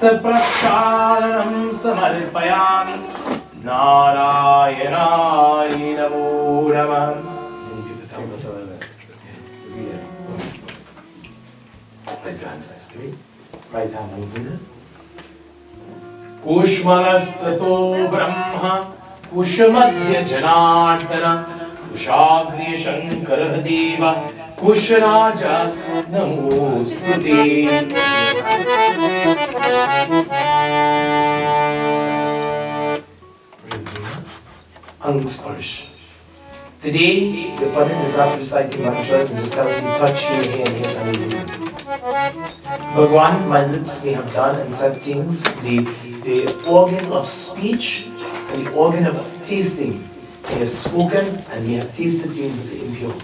Prakshalanam samarpayami Narayanayi namo namah. Right hand side straight. Right hand on finger. Kushmalastato Brahma Kushmadhya Janardana Kushagri Shankara Deva Kushraja Namostuti. Angsparsh. Today, the Pandit is not reciting mantras and just telling me touch here, here, and here, and listen. Bhagwan, my lips may have done and said things, the organ of speech and the organ of tasting may have spoken and may have tasted things that are impure.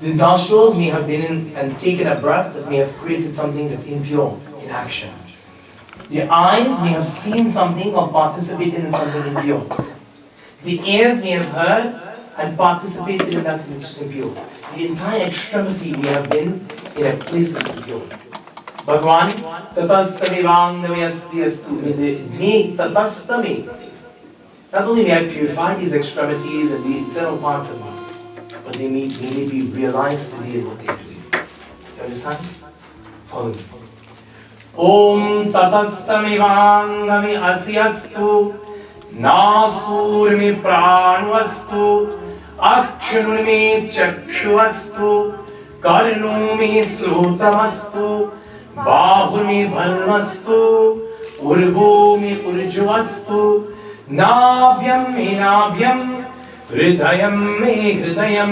The nostrils may have been in and taken a breath that may have created something that's impure in action. The eyes may have seen something or participated in something impure. The ears may have heard and participated in that which is impure. The entire extremity may have been in a place that's impure. Bhagwan, tatasthamevangame asti astu me tatastame. Not only may I purify these extremities and the internal parts of me, but they may be realized today in what they are doing. You understand? Follow me. Om tatastamevangame asyastu Nasurmi pranvastu Akshunurmi chakshuvastu Karnumi slutamastu Bahumi bhalmastu Urvumi urjuvastu Nabhyam me nabhyam Hridayam me hridayam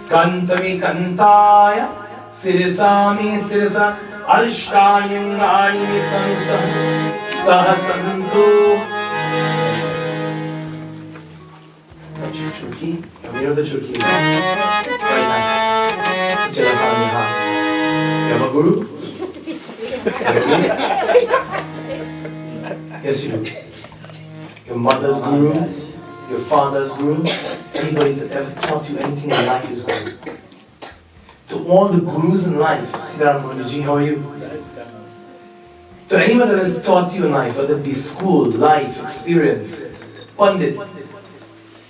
Kantami kantaya Sirisami sirisa Arshkanyangani mitamsa Sahasantu. Churki, you know the Churki. Right hand. Jalasaniha. You have a guru? Yes, you do. Your mother's guru, your father's guru, anybody that ever taught you anything in life is guru. To all the gurus in life, Siddharam Panditji, how are you? To anyone that has taught you in life, whether it be school, life, experience, Pandit,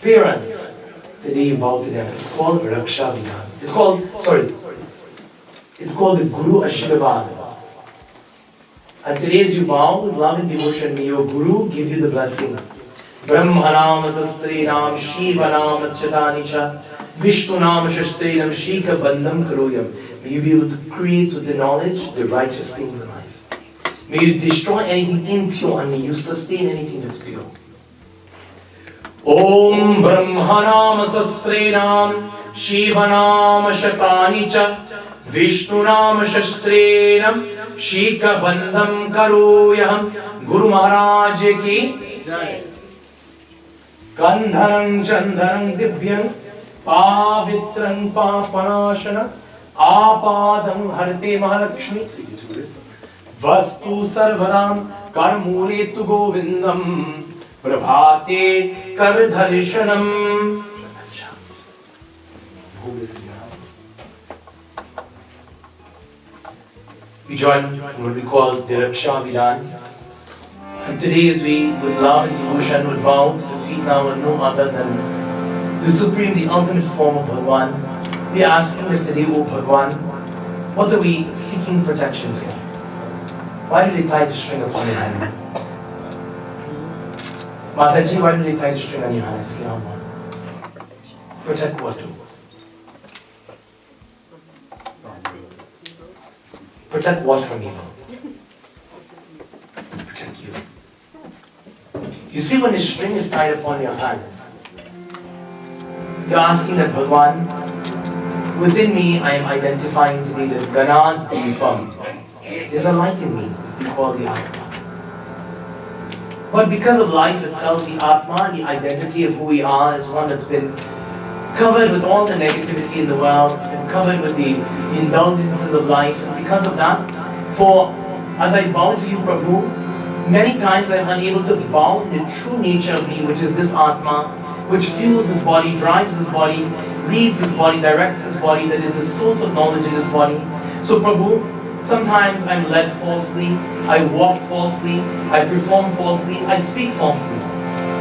parents, today you bow to them. It's called raksha. It's called the Guru Ashirvad. And today as you bow with love and devotion, may your Guru give you the blessing. Brahmanam sastrinam Shivanam achatanicha Vishtunam shastrinam Shika bandham karoyam. May you be able to create with the knowledge the righteous things in life. May you destroy anything impure and may you sustain anything that's pure. Om Brahmanam sastrinam Shivanam shatanicha Vishnunam shastrinam Shika bandham karoyam. Guru Maharaj ki Jai. Gandhanam chandhanam dibhyam Pavitram papanashana Apadam harate Mahalakshmi Vastu sarvaram Karmule tu govindam Prabhate kardharishanam. Hold this in your hands. We join in what we call the Raksha Vidhan. And today as we, with love and devotion, would bow to the feet now of no other than the Supreme, the ultimate form of Bhagwan. We are asking that today, O Bhagwan, what are we seeking protection for? Why did they tie the string upon your hand? Mataji, why did they tie the string on your hand? See how one. Protect what? Protect what from evil? Protect you. You see, when the string is tied upon your hands, you're asking that Bhagwan, within me I am identifying today that Ganan Dipam. There's a light in me we call the Atma. But because of life itself, the Atma, the identity of who we are, is one that's been covered with all the negativity in the world, it's been covered with the indulgences of life, and because of that, as I bow to you, Prabhu, many times I'm unable to bow in the true nature of me, which is this Atma, which fuels this body, drives this body, leads this body, directs this body, that is the source of knowledge in this body. So Prabhu, Sometimes I'm led falsely, I walk falsely, I perform falsely, I speak falsly.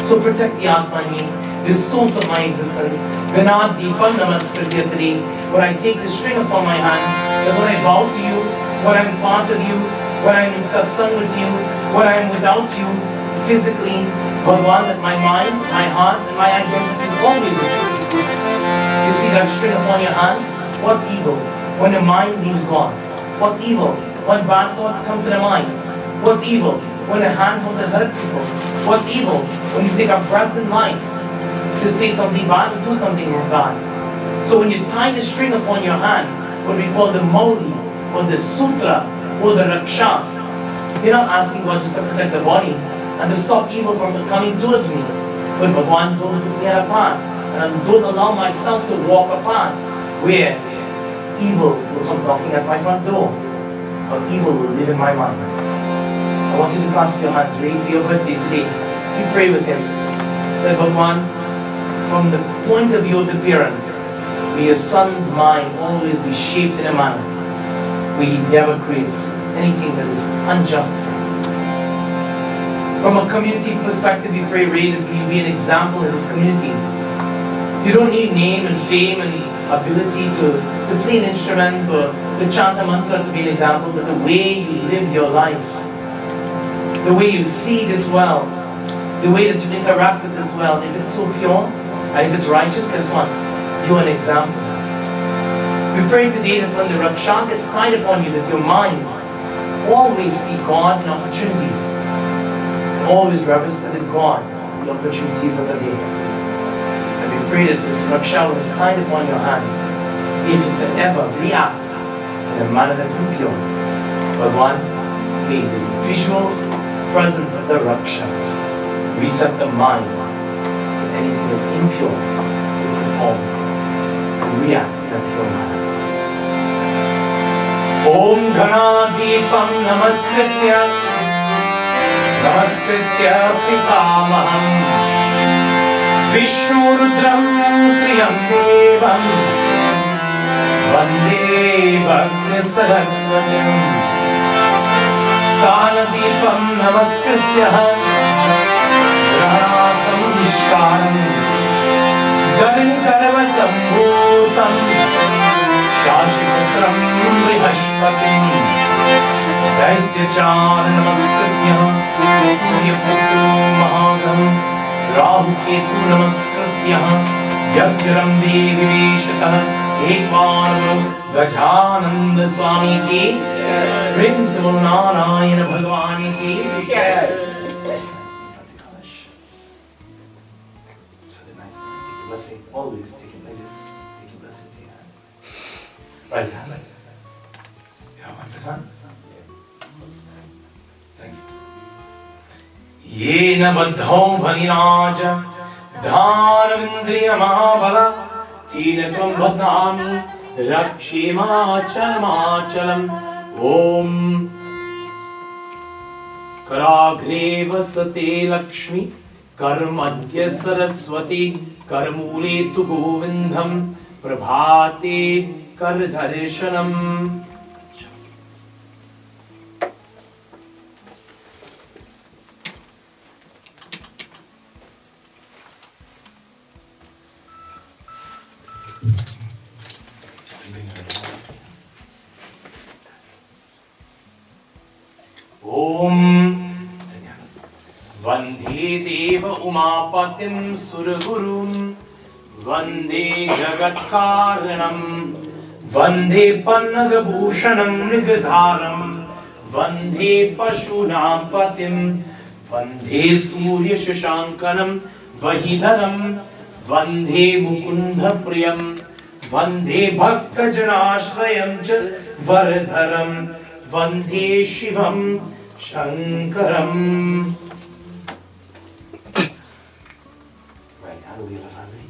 So protect the Atma in me, the source of my existence. Ganadi Namaskritya today, when I take the string upon my hands, that when I bow to you, when I'm part of you, when I'm in satsang with you, when I'm without you, physically, Bhagavan, that my mind, my heart, and my identity is always with you. You see that string upon your hand? What's evil? When the mind leaves God. What's evil? When bad thoughts come to the mind. What's evil? When the hands want to hurt people. What's evil? When you take a breath in life to say something bad or do something bad. So when you tie the string upon your hand, what we call the mauli, or the sutra, or the raksha, you're not asking God just to protect the body and to stop evil from coming towards me. But Bhagavan, don't put me at a path, and don't allow myself to walk a path where evil will come knocking at my front door, or evil will live in my mind. I want you to clasp your hands ready for your birthday today. You pray with him that Bhagavan, from the point of view of the parents, may your son's mind always be shaped in a manner where he never creates anything that is unjust for him. From a community perspective, you pray, Ray, that you be an example in this community. You don't need name and fame and ability to play an instrument or to chant a mantra to be an example, but the way you live your life, the way you see this world, the way that you interact with this world, if it's so pure and if it's righteous, guess what? You're an example. We pray today that when the raksha gets tied upon you, that your mind always see God in opportunities, and always register the God in the opportunities that are there. And we pray that this raksha, when it's tied upon your hands, if it can ever react in a manner that's impure, but one, may the visual presence of the raksha reset the mind in anything that's impure to perform and react in a pure manner. Om Ganadipam Namaskritya Pitamaham Vishnu Rudram Sriyam Devam Vande Bhakti Saraswatim Sthanadipam Namaskritya Grahanatam Nishkaram Gagankarva Sambhutam Shashiputram Vrihashpatim Daityachan Namaskrityam Suryaputru Mahagam Rahuketu Namaskrityam Yajrambe Viveshatah Ekvarno Gajananda Swami ki Prince Narayana Bhagwan ki So the nice thing, take a blessing, always take it like this. Take a blessing to your hand. Right hand like that. Yeah, 1%. Thank you. Yena baddho bhaniraja dhanavindriya mahabala tina tvam badnami rakshemachalam om karagre vasate lakshmi karmadhya saraswati karmule tu govindham prabhate Kardharishanam. Om Vandhe Deva Umapatim Surgurum Vande Jagatkaranam Vande Pannagabhushanam Nigadharam Vande Pashunam Patim Vande Surya Shashankanam Vahidharam Vande Mukunda Priyam Vande Bhakta Janashrayam Vardharam Vande Shivam Shankaram. Right, how do we have a family?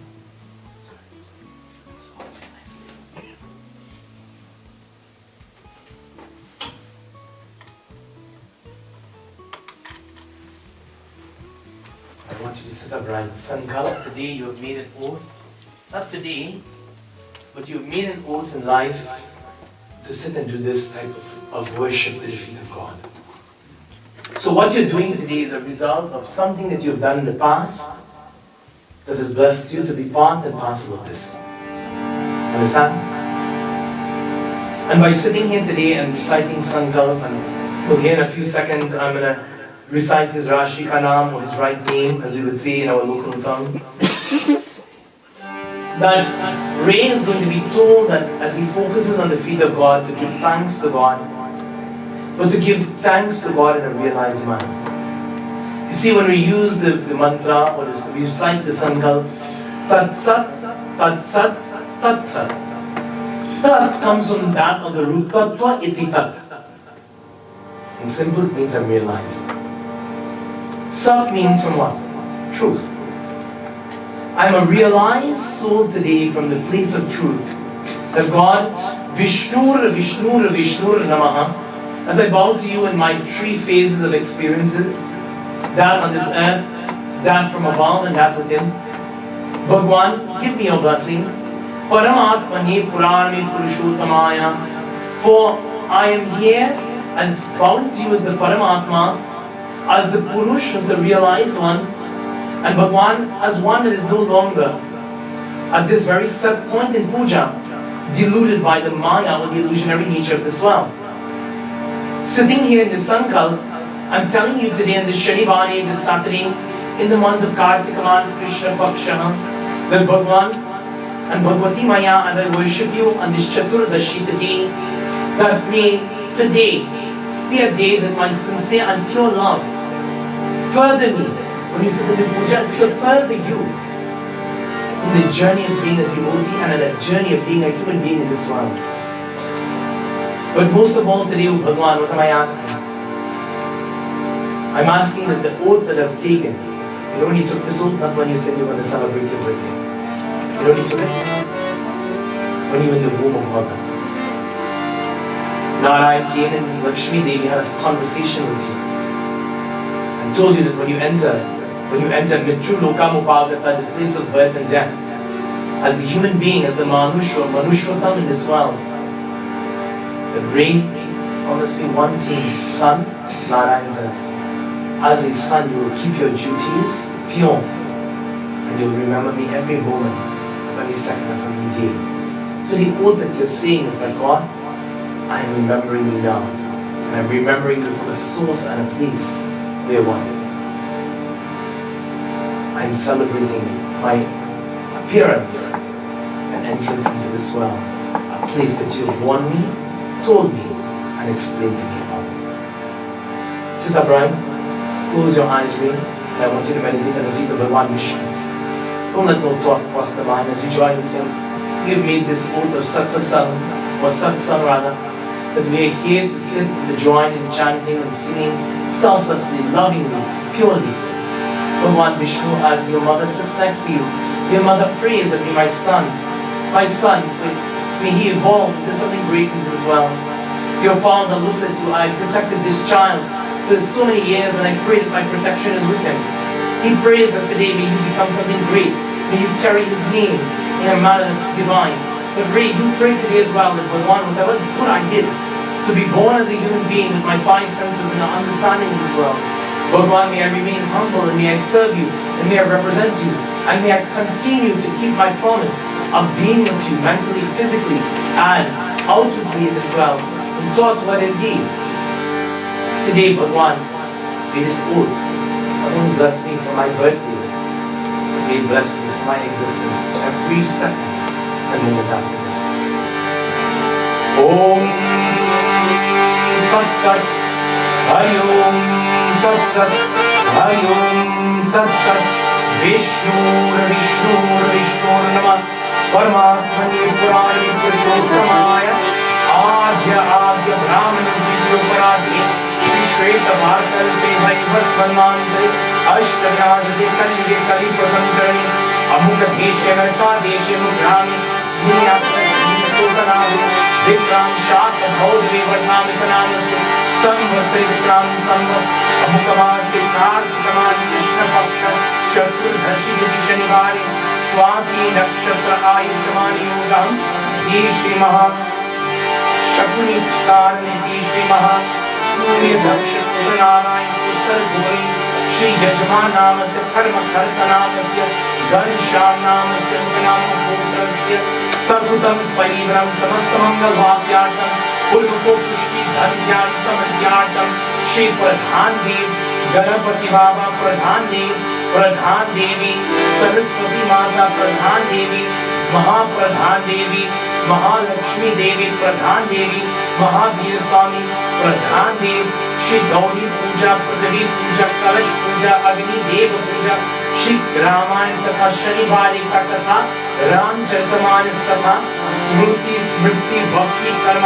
I want you to sit upright. Sankalp, today you have made an oath. Not today, but you have made an oath in life to sit and do this type of worship to the feet of God. So what you're doing today is a result of something that you've done in the past that has blessed you to be part and parcel of this. Understand? And by sitting here today and reciting Sankalp, and we'll hear in a few seconds, I'm going to recite his Rashi Kanam, or his right name, as we would say in our local tongue. That Ray is going to be told that as he focuses on the feet of God, to give thanks to God, but to give thanks to God in a realized manner. You see, when we use the mantra, or we recite the Sankalp, Tat Sat, Tat Sat, Tat Sat. Tat comes from that of the root Tattva iti Tat. In simple, it means I'm realized. Sat means from what? Truth. I'm a realized soul today from the place of truth. That God, Vishnur, Vishnur, Vishnur Namaha, as I bow to you in my three phases of experiences, that on this earth, that from above and that within. Bhagwan, give me your blessing. Paramatmane Purane Purushottamaya. For I am here as bound to you as the Paramatma, as the Purush, as the realized one, and Bhagwan as one that is no longer at this very set point in puja deluded by the Maya or the illusionary nature of this world. Sitting here in the Sankalp, I'm telling you today on this Shanivani, this Saturday, in the month of Kartikaman, Krishna Paksha, that Bhagwan and Bhagavati Maya, as I worship you on this Chaturdashi today, that may today be a day that my sincere and pure love further me. When you sit in the puja, it's to further you in the journey of being a devotee and in the journey of being a human being in this world. But most of all today, O Bhagwan, what am I asking? I'm asking that the oath that I've taken, you know when you took this oath, not when you said you were going to celebrate your birthday. You know when you took it? When you were in the womb of mother. Narayan came and Lakshmi Devi had a conversation with you and told you that when you enter Mitru Lokam Upagata, the place of birth and death, as the human being, as the Manushwatam in this world, the Ray promised me one thing, son, Narayan says, as a son you will keep your duties pure and you'll remember me every moment of every second of every day. So the oath that you're saying is that God, I am remembering you now, and I'm remembering you from a source and a place where one. I'm celebrating my appearance and entrance into this world, a place that you have warned me, told me, and explained to me about. Sit upright, close your eyes, Ray, and I want you to meditate on the feet of Bhagwan Vishnu. Don't let no thought cross the mind as you join with him. We have made this oath of Satsang, or Satsang rather, that we are here to sit, to join in chanting and singing selflessly, lovingly, purely. Bhagwan Vishnu, as your mother sits next to you, your mother prays that my son, may he evolve into something great into this world. Your father looks at you, I protected this child for so many years and I pray that my protection is with him. He prays that today may you become something great, may you carry his name in a manner that's divine. But Ray, you pray today as well that Bhagwan, whatever good I did, to be born as a human being with my five senses and understanding in this world, Bhagwan, may I remain humble and may I serve you and may I represent you and may I continue to keep my promise of being with you mentally, physically and outwardly in this world, in thought, word and deed. Today, Bhagwan, may this oath not only bless me for my birthday, but may it bless me for my existence every second and moment after this. Om Tat Sat, Hari Om Tat Sat, Hari Om Tat Sat, Vishnu Namah, Paramatmane Purane Purushottamaya, Adya Brahmana Vidyoparadi, Shri Shweta Bhartalpe Vaivasvanmante, Ashtavyajade Kallige Kalipatanjani, Amukha Deshe Merka Deshe Mugrami, Niyapasmi Sotanavu, Vikram Shaka Bhaudve Vadnamikanamasu, Samvatsari Vikram Samvat, Amukhamasi Kartikaman Krishna Paksha, Chaturdashi Yadi Shanivari, Swati Nakshatra Ayushamani Yogam, Shri Maha शकुनिचकार निधि श्री महा सूर्य दक्ष नारायण उत्तर गोरी श्री यजमान नाम से कर्म कर्ता नाम से घनश्याम नाम से नाम पुत्रस्य सर्वतम परिवरम समस्त मंगल वाक्यार्थम पूर्व को पुष्टि धन ज्ञान समज्ञार्थम श्री प्रधान देव गणपति बाबा प्रधान देवी सरस्वती माता प्रधान देवी महाप्रधान देवी महालक्ष्मी देवी प्रधान देवी महावीर स्वामी प्रधान देव श्री गौरी पूजा पृथ्वी पूजा कलश पूजा अग्नि देव पूजा श्री रामायण कथा शनिवारी का कथा रामचरितमानस कथा स्मृति स्मृति भक्ति कर्म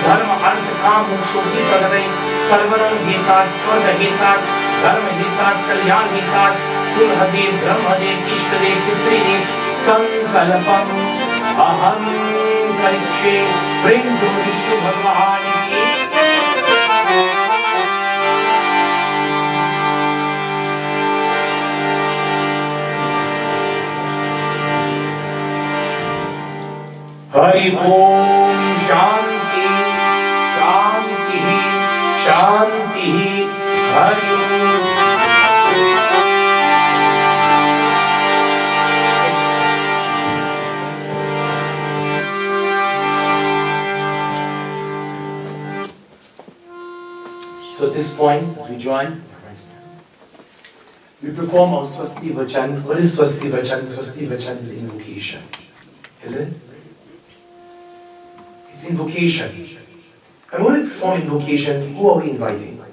धर्म अर्थ काम मोक्षों की प्रगति सर्वरंग हेतार्थ स्वर्ग हेतार्थ धर्म हेतार्थ कल्याण हेतार्थ कुलदेव ब्रह्मदेव इष्टदेव पितृदेव संकल्पम अहम करिष्ये प्रेम से विष्णु भगवान की हरि ओम शांति शांति शांति हरि ओम। So at this point, as we join, we perform our Swasti Vachan. What is Swasti Vachan? Swasti Vachan is invocation, isn't it? It's invocation. And when we perform invocation, who are we inviting?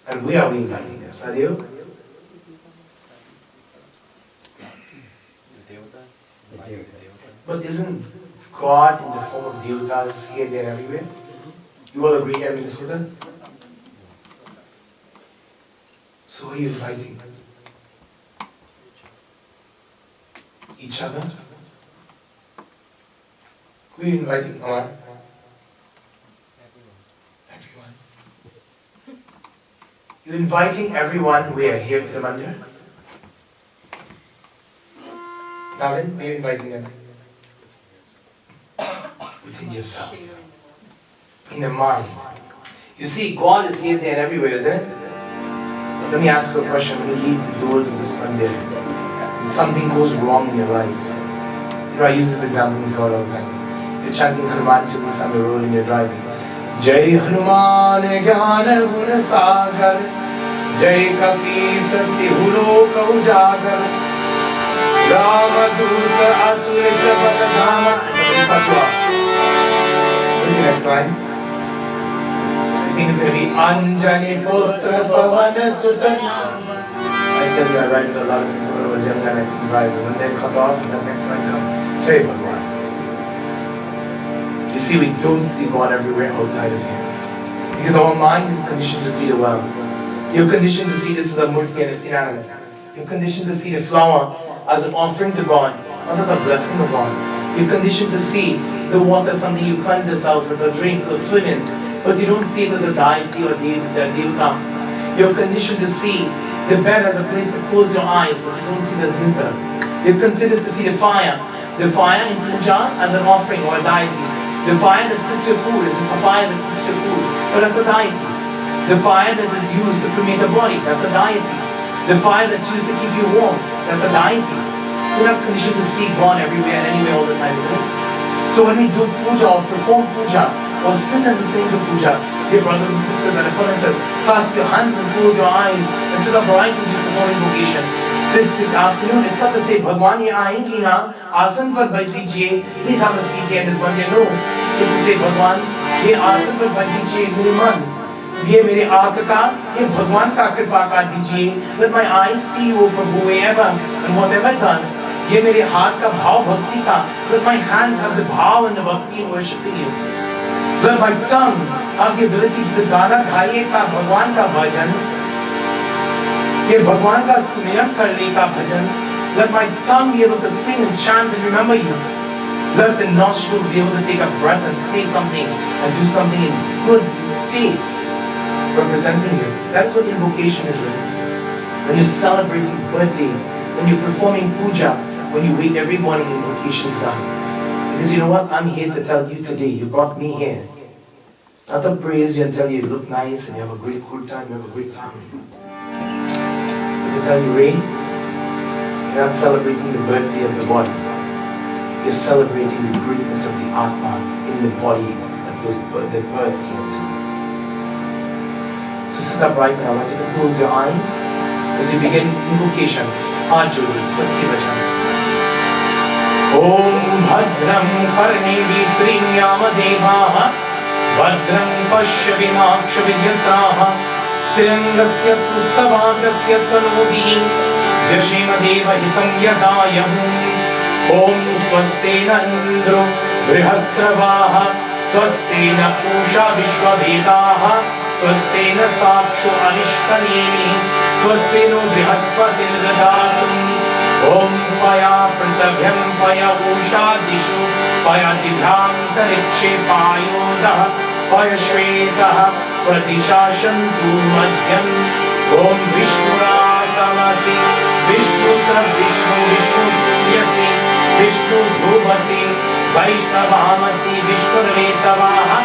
And where are we inviting them? Sadeo? But isn't God in the form of devatas here, there, everywhere? You all agree, Minnesota? So who are you inviting? Each other? Who are you inviting? Amar? Everyone. You're inviting everyone where? Here to the mandir? Navin, where are you inviting them? Within yourself. In the mind. You see, God is here, there, and everywhere, isn't it? But let me ask you a question. When you leave the doors of this mandir, and something goes wrong in your life. You know, I use this example before all the time. You're chanting Hanuman Chalisa on the road and you're driving. Jai Hanuman Jnana Guna Sagar Jai Kapi Sati Hulo Kaujagar Rama Durga Atulita Patadhama. What's the next line? I think it's going to be Anjani Putra Pavana Sutan. I tell you, I ride with a lot of people when I was young and I couldn't drive. And when they cut off and that next line comes, Jai Bhagwan. You see, we don't see God everywhere outside of here. Because our mind is conditioned to see the world. You're conditioned to see this as a murti and it's inanimate. You're conditioned to see the flower as an offering to God, not as a blessing of God. You're conditioned to see the water as something you cleanse yourself with, or drink, or swim in. But you don't see it as a deity or devata. You're conditioned to see the bed as a place to close your eyes, but you don't see it as nitra. You're considered to see the fire in puja as an offering or a deity. The fire that cooks your food is just a fire that cooks your food, but that's a deity. The fire that is used to cremate the body, that's a deity. The fire that's used to keep you warm, that's a deity. We're not conditioned to see God everywhere and anywhere all the time, isn't it? So when we do puja or perform puja or sit and listen to puja, dear brothers and sisters, and opponent says, clasp your hands and close your eyes and sit upright as you perform invocation. This afternoon, it's not to say, Bhagwan ye aayengi na, asan par bait dijiye, please have a seat here in this mandir. No. It's to say, Bhagwan, ye asan par bait dijiye, mere man, ye mere aaka ka, ye Bhagwan ka kripa kar dijiye. Let my eyes see you, Prabhu, wherever and whatever it does. Ye mere haath ka bhav bhakti ka. Let my hands have the bhav and the bhakti in worshipping you. Let my tongue have the ability to gana gaiye ka Bhagwan ka bhajan. Ye Bhagwan ka sumiran karne ka bhajan. Let my tongue be able to sing and chant and remember you. Let the nostrils be able to take a breath and say something and do something in good faith, representing you. That's what invocation is really. When you're celebrating birthday, when you're performing puja, when you wake every morning, invocation is done. Because you know what? I'm here to tell you today, you brought me here. Not to praise you and tell you look nice and you have a great good time, you have a great family. But to tell you, Ray, you're not celebrating the birthday of the body. You're celebrating the greatness of the Atma in the body that birth came to. So sit upright and I want you to close your eyes as you begin invocation. Ajuri Swasti Vachan. Om Bhadram Karnevi Srinyama Devaha Bhadram Pashyavimaksha Vidyataha Stirangasya Pustavadasya Tanodi Vyashema Deva Hitam Yadayam Om Swastena Indro Brihasravaha Swastena Pusha Vishwavedaha Swastena Saksho Anishtanini Swasteno Brihaspati Dadatum Om Paya Pratabhyam Paya Usha Dishu Paya Dibhyantarikshe Payodaha Paya Shvetaha Pratishashantu Madhyam Om Vishnuratavasi Vishnu Vishnu Vishnu Suryasi Vishnu Dhruvasi Vaishnavamasi Vishnuretavaha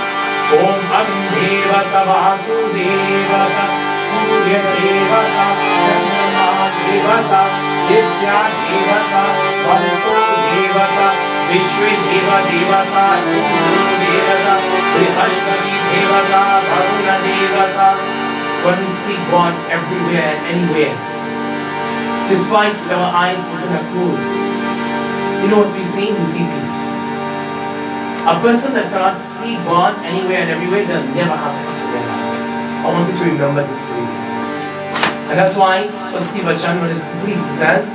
Om Agdeva Tavatu Devata Surya Devata Chandrama Devata Nitya Devata Vanto Devata Vishwe Deva Devata Indru Devata Brihashpati Devata Varuna Devata. When we see God everywhere and anywhere, despite our eyes open and closed, you know what we see? We see peace. A person that cannot see God anywhere and everywhere, they'll never have peace in their life. I want you to remember this today. And that's why Swasti Vachan, when it completes, it says,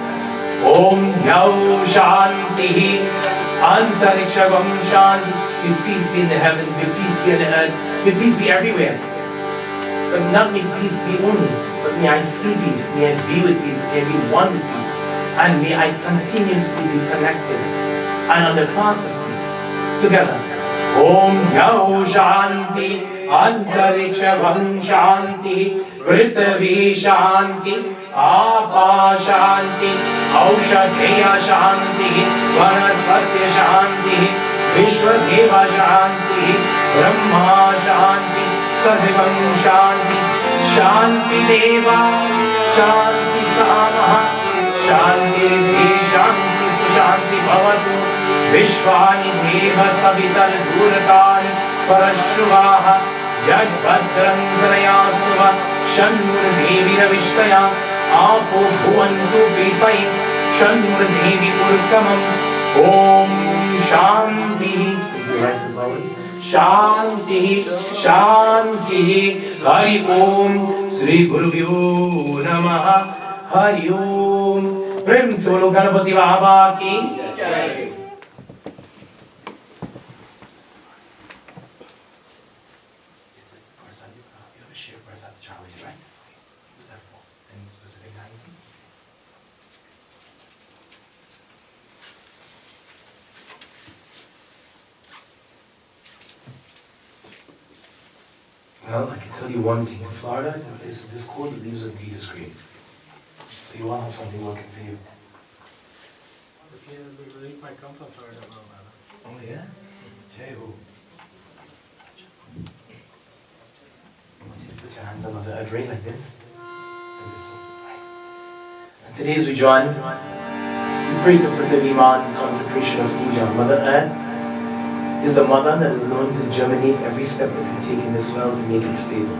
Om Yau Shanti Antarikshagam Shanti. May peace be in the heavens, may peace be on the earth, may peace be everywhere. But not may peace be only, but may I see peace, may I be with peace, may I be one with peace, and may I continuously be connected and on the path of peace. Together. Om Yau Shanti Antarikshagam Shanti Prithvi Shanti Apa Shanti Aushadheya Shanti Vanaspatya Shanti Vishwadeva Shanti Brahma Shanti Sadhivam Shanti Shanti Deva Shanti Samaha Shanti Riddhi Shanti Sushanti Bhavatu Vishwani Deva Savitar Dhuratan Parashvaha Yad Bhadram Dhanayasva Shanmur Devi Ravishtaya Apo Bhuvantu Vipai Shanmur Devi Urkamam Om Shanti. Speak the rice and flowers. Shanti Shanti Hari Om Sri Gurubhyo Namaha Hari Om. Prem se bolo Ganapati Baba ki Jai. Well, I can tell you one thing. In Florida, this cold, the leaves would be discreet. So you want to have something working for you. The relief might come from Florida. Oh yeah? Jai Ho. I want you to put your hands on the earth, right like this. Like this. And today as we join, we pray to Prithvi Man, consecration of Puja. Mother Earth is the mother that is known to germinate every step that we take in this world to make it stable.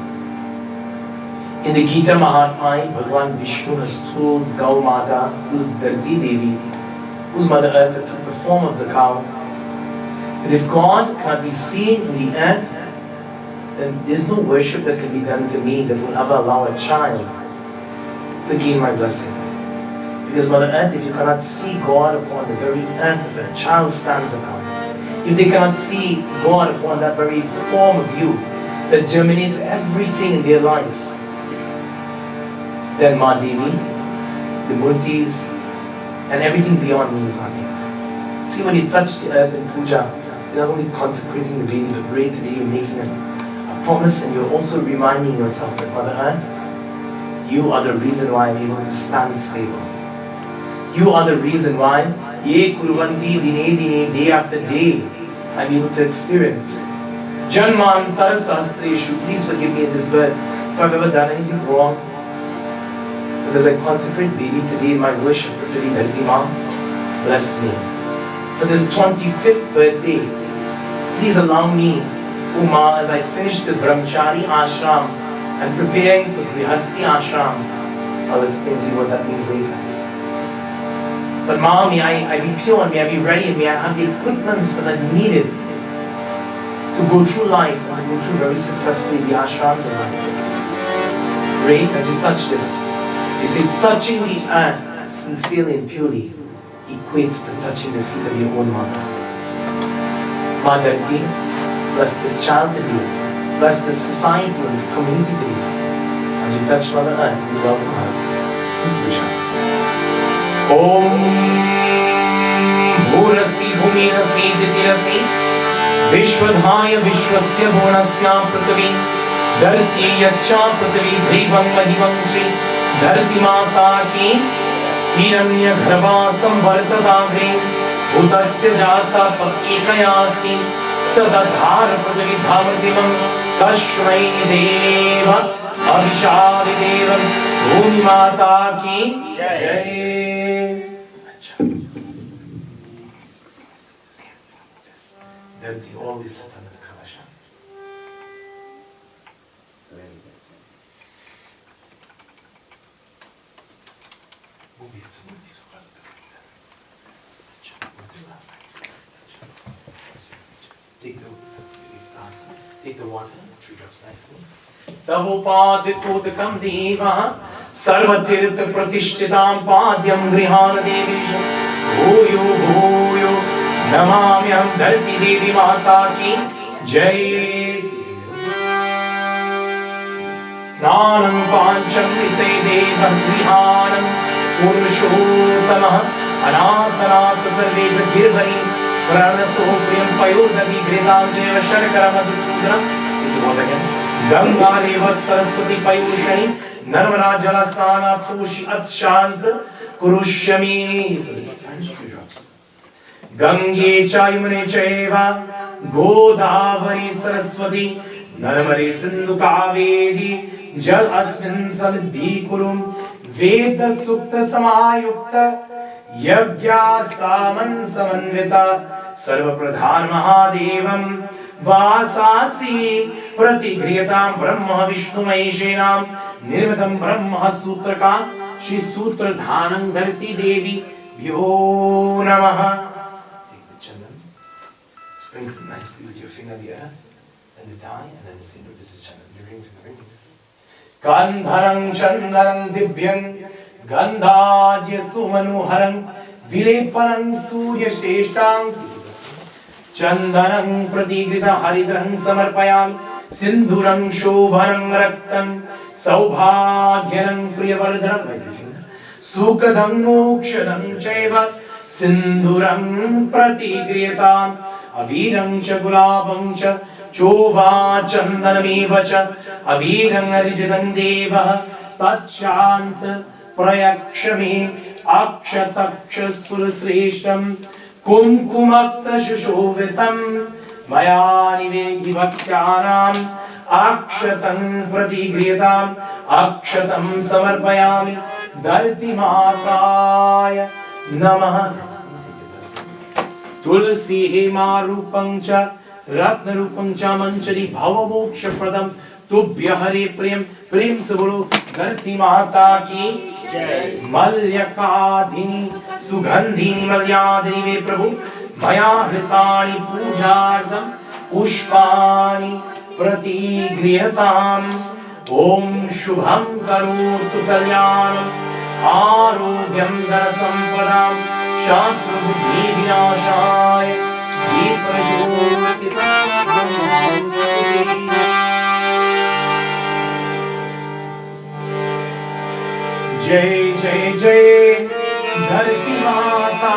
In the Gita Mahatmya, Bhagavan Vishnu has told Gau Mata, who's Dharti Devi, who's Mother Earth that took the form of the cow, that if God cannot be seen in the earth, then there's no worship that can be done to me that will ever allow a child to gain my blessings. Because Mother Earth, if you cannot see God upon the very earth that the child stands upon, if they cannot see God upon that very form of you that germinates everything in their life, then Ma Devi, the Murtis, and everything beyond means nothing. See, when you touch the earth in puja, you're not only consecrating the baby, but right today you're making a promise and you're also reminding yourself that Mother Earth, you are the reason why I'm able to stand stable. You are the reason why Ye Kurvanti Dine Dine, day after day, I'm able to experience Janmantar Sastreshu. Please forgive me in this birth if I've ever done anything wrong. But as I consecrate baby today in my worship, Prithvi Dharti Ma, bless me. For this 25th birthday, please allow me, Uma, as I finish the Brahmachari Ashram and preparing for Grihasti Ashram. I'll explain to you what that means later. But Ma, may I be pure and may I be ready and may I have the equipment that is needed to go through life and to go through very successfully the ashrams of life. Pray as you touch this. You see, touching the earth sincerely and purely equates to touching the feet of your own mother. Ma Dharti, bless this child today. Bless this society and this community today. As you touch Mother Earth, we welcome her. Conclusion. Om Bhurasi Bhumirasi Ditirasi Vishwadhaya Vishwasya Bhunasya Prithvi Dharti Yacha Prithvi Dhrivam Mahimam Shri Dharti Mata Ki Hiranya Gharva Samvartadagri Bhutasya Jata Pakikayasi Sadadhar Prithvi Dhamritimam Tashmai Deva Abhishadi Devam Bhumi Mata Ki Jai. Dharti always sits under the Kalasha. Take the water, 3 drops nicely. Tavopadikodakam deva sarvatirtha pratishtitam padyam grihana devisham bhuyo bhuyo namamyam dharti devi mata ki jai. Snanam pancham ite devam grihanam purushottamah anatanata sarveta girvani pranato priyam payodami gridamjeva sharkara madhusudram. Take the water again. Ganga Reva Saraswati Payushani Narmara Jalasthana Pushi Atshant Kurushyami. 2 drops. Gange Chayamune Chaiva Godavari Saraswati Narmare Sindhu Kavedi Jal Asmin Samidhi Kurum Veda Sukta Samayukta Yagya Saman Samanvita Sarva Pradhan Mahadevam Vasasi Pratigriyam Brahma Vishnu Maheshenam Nirmitam Brahma Sutraka Shri Sutra Dhanam Dharti Devi Vyo Namaha. Take the chandan, sprinkle it nicely with your finger the earth, then the dye, and then the single. This is chandan, the ring finger, ring finger. Gandharang Chandarang Dibhyang Gandhadya Sumanuharang Vilepanang Surya Shtang Chandanam Pratigrita Haridrang Samarpayam Sindhuram Shobhanam Raktam Saubhagyanam Priyavardhanam Sukadam Mokshadam Chaiva Sindhuram Pratigriyatam Aviram Cha Gulabam Cha Chova Chandanameva Cha Aviram Arijadam Deva Tachant Prayakshami Akshataksha Surasreshtam Kumkumakta Shushovitam Mayani Vegi Bhaktyanam Akshatam Pratigriyatam Akshatam Samarpayami Dharti Mataya Namaha. Tulsi Hema Rupamcha Ratna Rupamcha Manchari Bhava Moksha Pradam Tubhya Hare Prem Prem Sabolo Dharti Mata Ki Malyakadhini Sugandhini Malyadini Ve Prabhu Maya Hritani Pujardam Pushpani Pratigriyatam Om Shubham Karotu Kalyanam Arogyam Dhana Sampadam Shatru Buddhi Vinashaya Viprajyotitam Jai Jai Jai Dharti Mata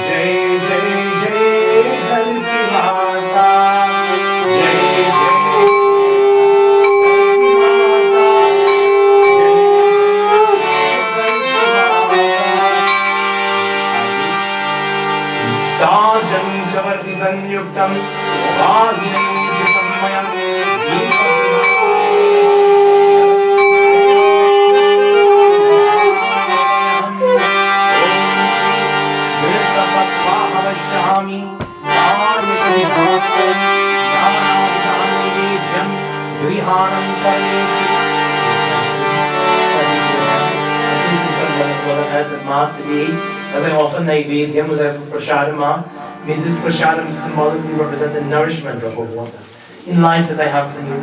Jai Jai Jai Dharti Mata Jai Jai Sajan Chavarti Sanyo Yuktam Vaginam Maya today, as I offer Naivedyam, as I offer Prashadama, may this Prashadam symbolically represent the nourishment drop of water in life that I have from you.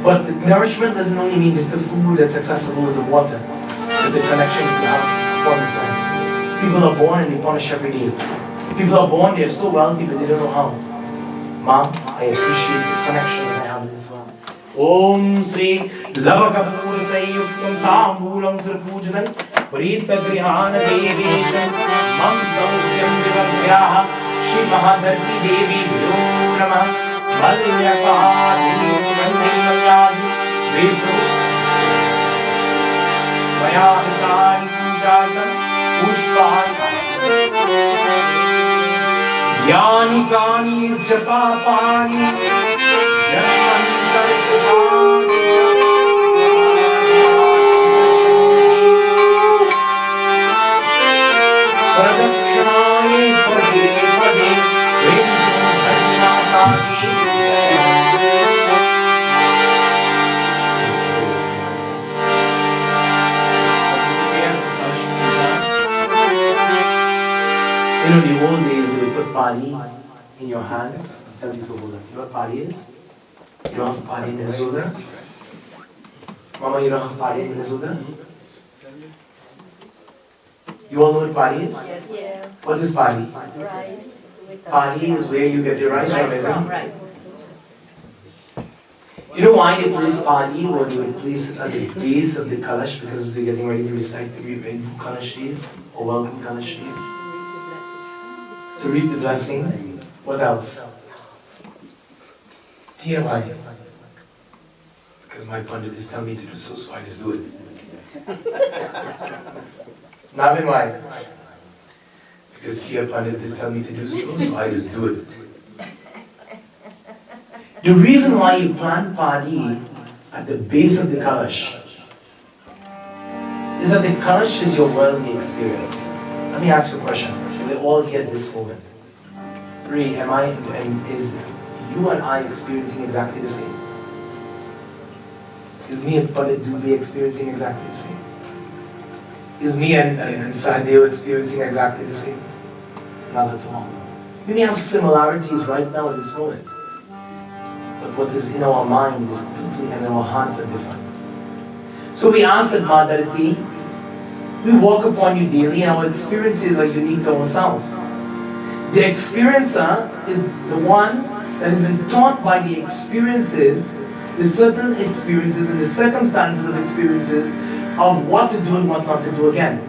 But the nourishment doesn't only mean just the food that's accessible with the water, but the connection that you have upon the side. People are born and they punish every day. People are born, they're so wealthy, but they don't know how. Mom, I appreciate the connection that I have in this world. Om Sri Lavakapur Sayuktam Tambulam Surpujanam Prita Grihana Devesham Mam Saukyam Vivabhyaha Shri Mahadarti Devi Vyurama Malyapahadini Sumandi Malyadi Vipru Vayahitani Pujatam Pushpahani Yani Kani Japapani You know, the old days they would put pali in your hands and tell you to hold it. You know what pali is? You don't have pali in Minnesota? Mama, you don't have pali in Minnesota? You all know what pali is? Yes. Yeah. What is pali? Rice. Pali is where you get the rice from, isn't it? Right. You know why they place pali when you place it at the base of the kalash? Because we're getting ready to recite the Invocation kalash Dev or welcome kalash Dev. To reap the blessing. What else? Dear why? Because my Pandit is telling me to do so, so I just do it. Navin, why? Because dear Pandit is telling me to do so, so I just do it. The reason why you plant padi at the base of the kalash is that the kalash is your worldly experience. Let me ask you a question. We all here at this moment. Ray, is you and I experiencing exactly the same? Is me and Pandit Dubey experiencing exactly the same? Is me and Sahadeo experiencing exactly the same? Not at all. We may have similarities right now in this moment. But what is in our mind is totally, and our hearts are different. So we ask that Madarati, we walk upon you daily and our experiences are unique to ourselves. The experiencer is the one that has been taught by the experiences, the certain experiences and the circumstances of experiences of what to do and what not to do again.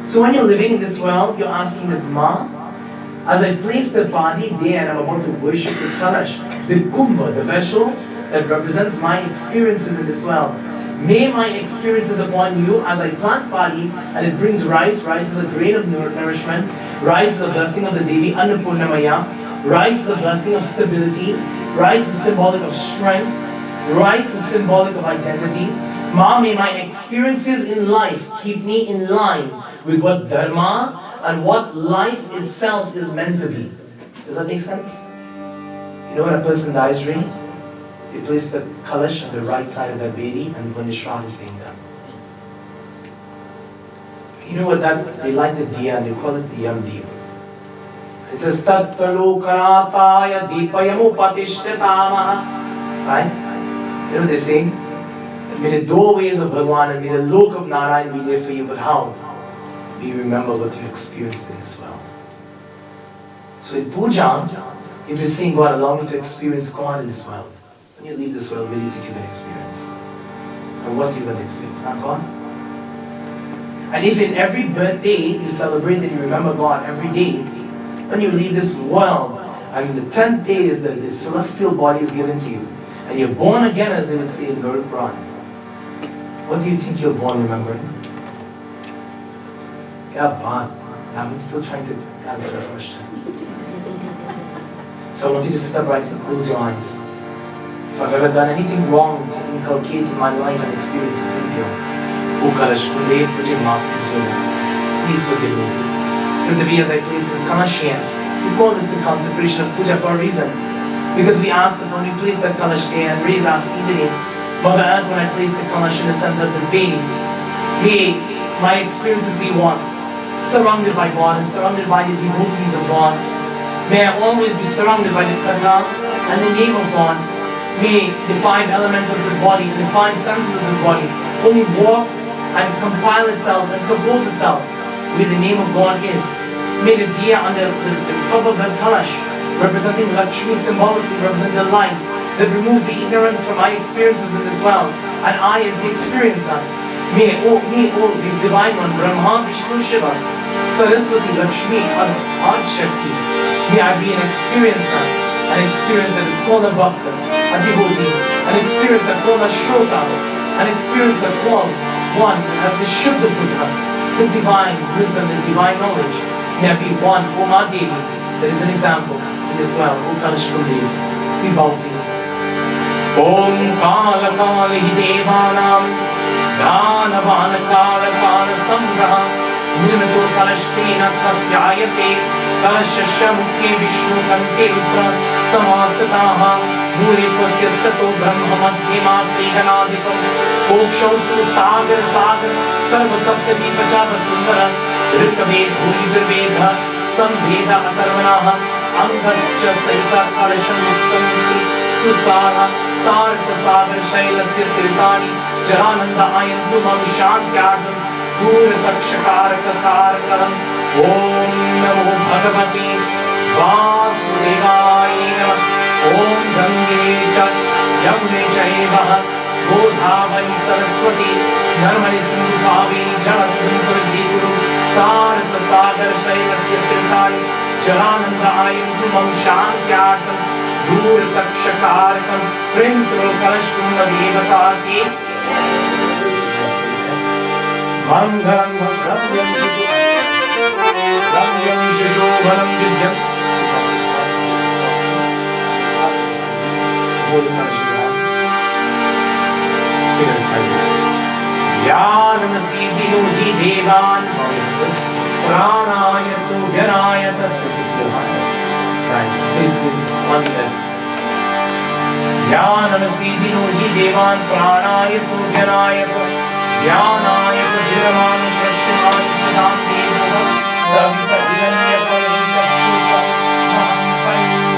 So when you're living in this world, you're asking the Ma, as I place the body there and I'm about to worship the Kalash, the Kumbha, the vessel that represents my experiences in this world. May my experiences upon you as I plant pali and it brings rice. Rice is a grain of nourishment. Rice is a blessing of the Devi, Annapurnamaya. Rice is a blessing of stability. Rice is symbolic of strength. Rice is symbolic of identity. Ma, may my experiences in life keep me in line with what Dharma and what life itself is meant to be. Does that make sense? You know when a person dies, Ray? They place the kalash on the right side of that baby and when the shroud is being done. You know what that, they like the diya and they call it the yam diya. It says, Tattalo karataya deepayamu patishthatamaha. Right? You know what they're saying? That may the doorways of Bhagwan and may the lok of Narayan be there for you, but how? May you remember what you experienced in this world. So in puja, if you're saying, God, allow me to experience God in this world, when you leave this world, what do you think you're going to experience? And what are you going to experience? Not God? And if in every birthday you celebrate and you remember God every day, when you leave this world, and the 10th day is the celestial body is given to you, and you're born again, as they would say in Guru Puran, what do you think you're born remembering? Yeah, but I'm still trying to answer that question. So I want you to sit upright and close your eyes. If I've ever done anything wrong to inculcate in my life and experience it's in you, please forgive me. Prithvi, as I place this kalash here, we call this the consecration of puja for a reason. Because we ask that when we place that kalash here and raise our evening, Mother Earth, when I place the kalash in the center of this baby, may my experiences be one, surrounded by God and surrounded by the devotees of God. May I always be surrounded by the kata and the name of God. May the 5 elements of this body and the 5 senses of this body only walk and compile itself and compose itself where the name of God is. May the diya on the top of that kalash, representing Lakshmi, symbolically representing the light that removes the ignorance from my experiences in this world, and I as the experiencer. May all the Divine One, Brahma, Vishnu, Shiva, Saraswati, Lakshmi, Adi Shakti, may I be an experiencer that's called a bhakta, a devotee, an experiencer called a shrota, an experiencer called one that has the Shuddha Buddha, the divine wisdom, the divine knowledge. May I be one, Oma Devi, that is an example in this world, O Kalashkam Devi. We bow to you. Om Kala Kala Hi Devanam Dhanavana Kala Kala Samgraha Nirmato Kalashkena Katyayate Kalashasya Mukhe Vishnu Kante Rudra Samastataha Mure Tvasyastato Brahma Madhye Matri Ganadikam Pokshautu Sagar Sagar Sarva Sapta Dipachava Sundara Rikaved Bhujaveda Samveda Akarvanaha Angascha Saita Kalasham Muktamiti Tusara Sarta Sagar Shailasya Tirtani Jarananda Ayantu Mam Shantyardam Dura Takshakaraka Karakaram Om Namo Bhagavati Vasudevaya Namah Om Gange Cha Yamune Chaivaha Godhavani Saraswati Narmani Sindhu Kaveri Jalasmin Sarasvati Guru Sarta Sagar Shailasya Tirtani Jarananda Ayantu Mam Shantyardam Dura Takshakaraka Principal Kalashkunda Devata Ki Mangalam Ratyam Shishobhanam Vidyam Jnanam Siddhino Hi Devan Pranayatu Vyanayata. Please do this one here. Jnanam Siddhino Hi Devan Pranayatu Vyanayata Jnanayata Dhiravan Prasthimani Sadam Devava Savita Dhiranya Paranchakshuka Maham Payushri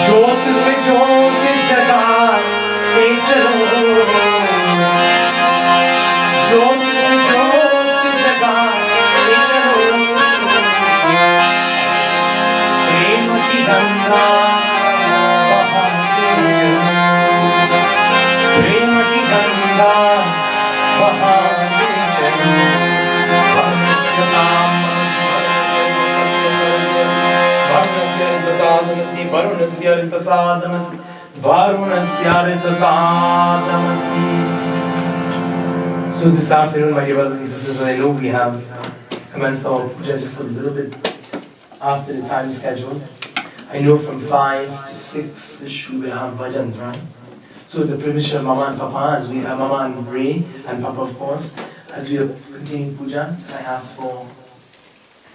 Jyot se jyot jaga ke chalo Jyot se jyot jaga ke chalo Prem ki ganga Prem ki ganga bahane chalo Varnasya Varunasya Ritasadamasi Varunasya Ritasadamasi. So this afternoon, my dear brothers and sisters, I know we have commenced our puja just a little bit after the time scheduled. I know from 5 to 6-ish we will have bhajans, right? So the permission of Mama and Papa, as we have Mama and Ray and Papa of course, as we are continuing puja, I ask for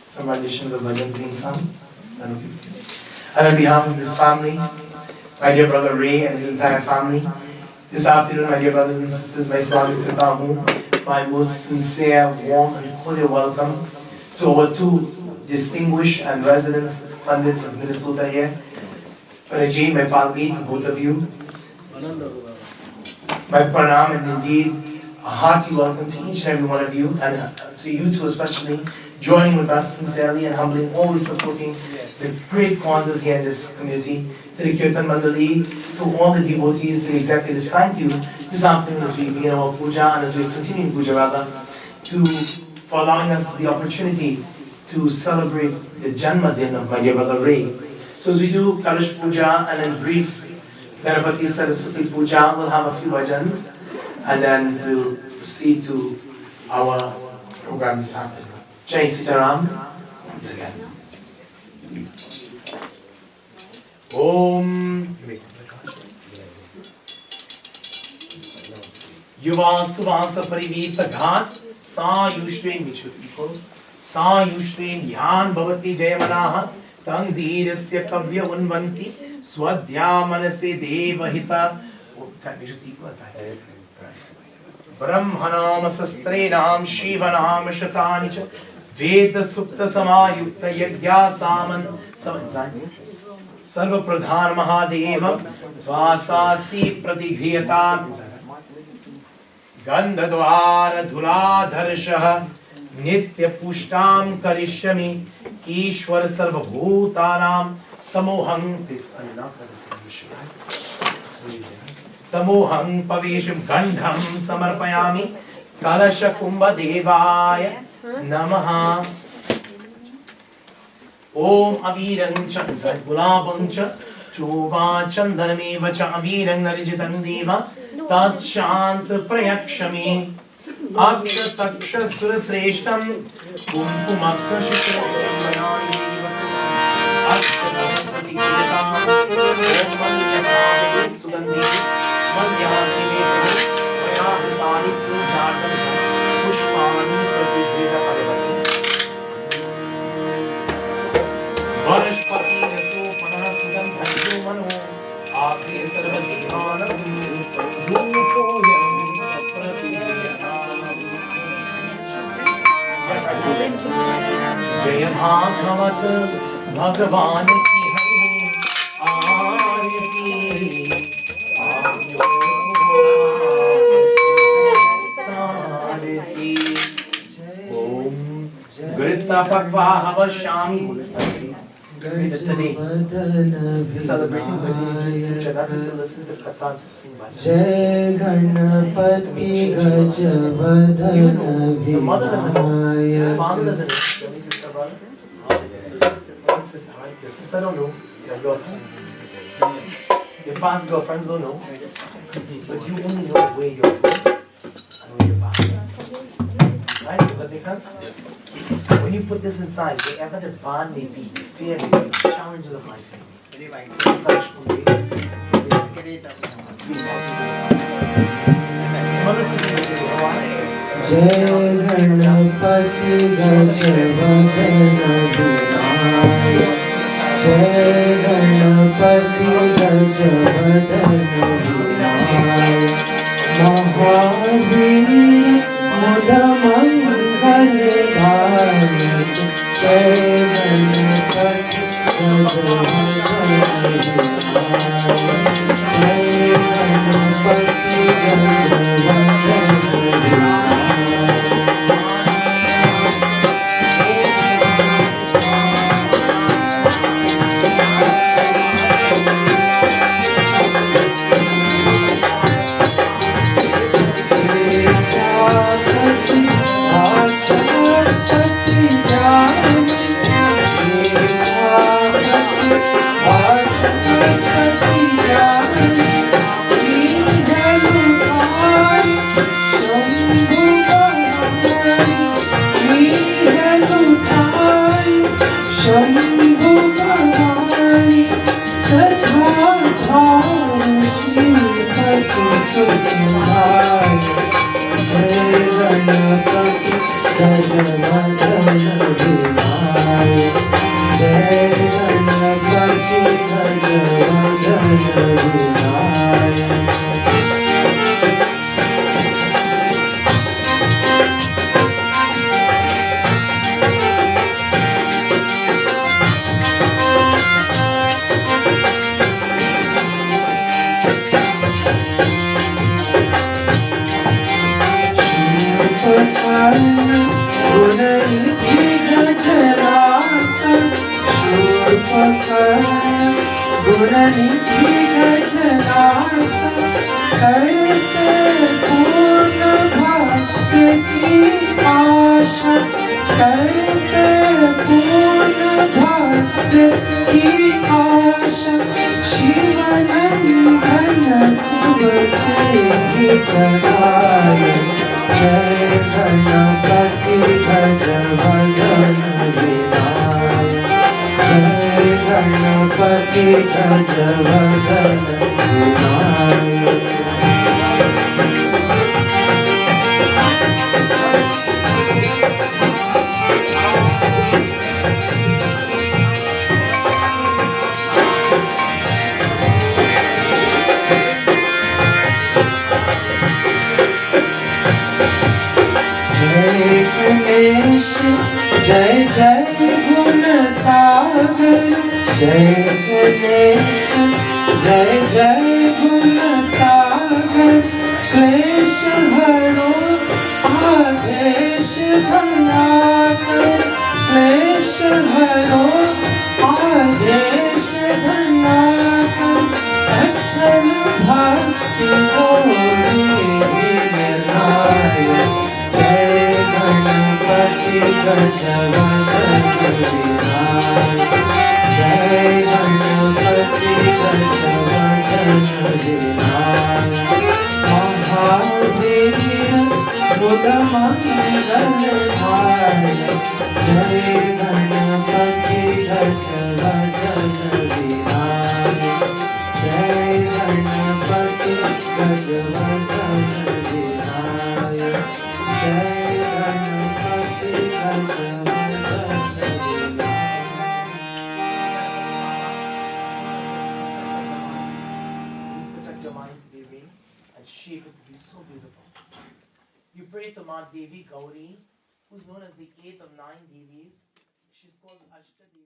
some renditions of bhajans being sung. And on behalf of this family, my dear brother Ray and his entire family, this afternoon, my dear brothers and sisters, my my most sincere, warm and cordial welcome to our 2 distinguished and resident Pandits of Minnesota here. Paraji, my palpi to both of you. My pranam and indeed a hearty welcome to each and every one of you, and to you two especially, joining with us sincerely and humbly, always supporting the great causes here in this community. To the Kirtan Mandali, to all the devotees, to the executive, thank you this afternoon as we begin our puja and as we continue puja rather, for allowing us the opportunity to celebrate the Janma Din of my dear brother Ray. So as we do Kalash Puja and then brief Ganapati Saraswati Puja, we'll have a few bhajans and then we'll proceed to our program this afternoon. Jai Sitaram. Om Yuva Suvasa Parivita Ghat Sayushven Michuti Sayushven Yan Bhavati Jayamanaha Tang Dhirasya Kavya Unvanti Swadhya Manase Devahita Brahmanam Sastrenam Shivanam Shatani Cha Veda Supta Samayukta Yagya Saman Sarva Pradhan Mahadeva Vasasi Pratighiyata Gandhadvara Dhuladharshah Nitya Pushtam Karishyami Ishwar Sarva Bhutanam Tamoham Tamoham Pavisham Gandham Samarpayami Kalasha Kumbha Devaya Namaha Om Avirang Cha Gulabam Cha Chuva Chandanameva Cha Avirang Narijitam Deva Tat Shant Prayakshami Aksha Taksha Surasreshtam Kumkumakta Shishramayani Aksha Taksha Om Mangyakade Sugandhi Mangyani Vetani Prayahitani Pujatam Pushpani Prativeda Parivati Varashpati Naso Panah Sugandhanju Mano Akhe Sarva Devanam Rupoyam Prativedanam Jaya Bhagavat Bhagavan Ki Arati Om Grita Pakva Havashami. Today, we're celebrating birthday. Not just to listen to Katha, to sing bhajan. Jai Ganapati Gajavadana The mother doesn't know. Vinaya. The father doesn't know. Your only sister, brother? One sister, right? Your sister don't know. Your girlfriend. Your past girlfriends don't know. But you only know where you're going and where you're past. Right? Does that make sense? When you put this inside, wherever the bond may be, the fears, the challenges of life may be, Jai Ganapati Gajavadana Vinaya. Jai Ganapati Gajavadana Vinaya. Mahavir Mudamangaladhaya. Jai Ganapati Gajavadana Vinaya. Jai Ganapati Gajavadana Vinaya. Jai Ganapati Gajavadana Vinaya. Ganpati गजवदन Vinayak जय गणेश जय जय गुण सागर जय गणेश जय जय गुण सागर क्लेश हरो आदेश भंगाकर क्लेश हरो आदेश भंगाकर अक्षर भक्ति गौरी विनायक जय गणपति गजवदन विनायक जय गणपति गजवदन विनायक महावीर बुध मंगलधायक जय गणपति गजवदन विनायक जय गणपति गजवदन विनायक जय Ganpati गजवदन Protect your mind, Devi, and shape it to be so beautiful. You pray to Ma Devi Gauri, who's known as the 8th of 9 Devis. She's called Ashta Devi.